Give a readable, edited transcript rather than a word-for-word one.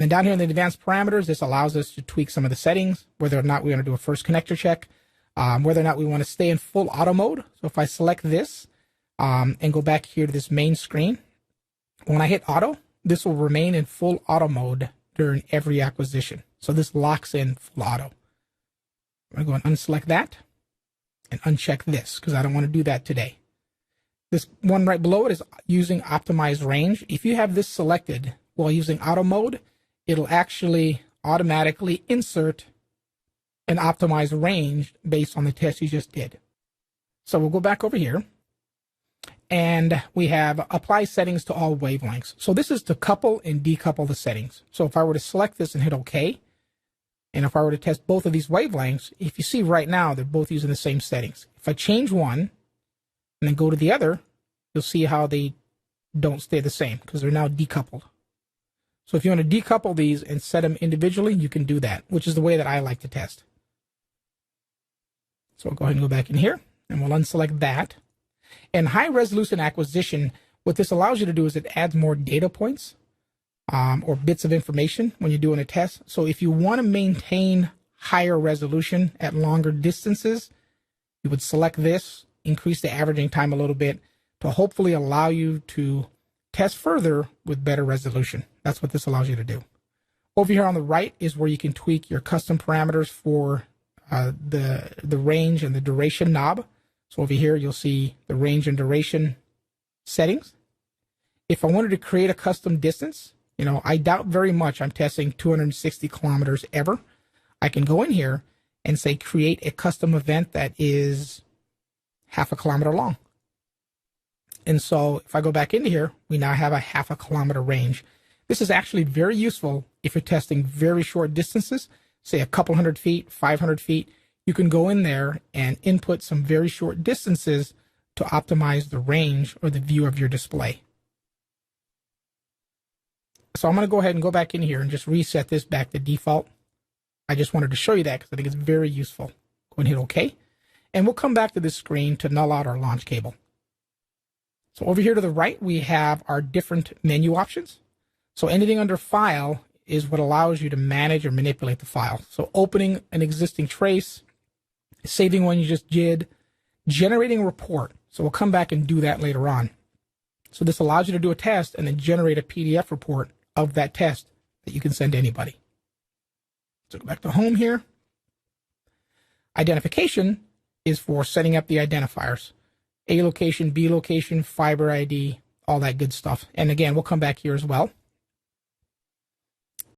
Then down here in the advanced parameters, this allows us to tweak some of the settings, whether or not we want to do a first connector check, whether or not we want to stay in full auto mode. So if I select this and go back here to this main screen, when I hit auto, this will remain in full auto mode during every acquisition. So this locks in full auto. I'm going to go and unselect that and uncheck this because I don't want to do that today. This one right below it is using optimized range. If you have this selected while using auto mode, it'll actually automatically insert an optimized range based on the test you just did. So we'll go back over here and we have apply settings to all wavelengths. So this is to couple and decouple the settings. So if I were to select this and hit OK, and if I were to test both of these wavelengths, if you see right now, they're both using the same settings. If I change one and then go to the other, you'll see how they don't stay the same because they're now decoupled. So if you want to decouple these and set them individually, you can do that, which is the way that I like to test. So we'll go ahead and go back in here and we'll unselect that. And high resolution acquisition, what this allows you to do is it adds more data points or bits of information when you're doing a test. So if you want to maintain higher resolution at longer distances, you would select this, increase the averaging time a little bit to hopefully allow you to test further with better resolution. That's what this allows you to do. Over here on the right is where you can tweak your custom parameters for the range and the duration knob. So over here, you'll see the range and duration settings. If I wanted to create a custom distance, I doubt very much I'm testing 260 kilometers ever. I can go in here and say, create a custom event that is 0.5 kilometer long. And so if I go back into here, we now have a 0.5 kilometer range. This is actually very useful if you're testing very short distances, say a couple hundred feet, 500 feet. You can go in there and input some very short distances to optimize the range or the view of your display. So I'm going to go ahead and go back in here and just reset this back to default. I just wanted to show you that because I think it's very useful. Go and hit OK. And we'll come back to this screen to null out our launch cable. So over here to the right, we have our different menu options. So anything under File is what allows you to manage or manipulate the file. So opening an existing trace, saving one you just did, generating a report. So we'll come back and do that later on. So this allows you to do a test and then generate a PDF report of that test that you can send to anybody. So go back to home here. Identification is for setting up the identifiers. A location, B location, fiber ID, all that good stuff. And again, we'll come back here as well.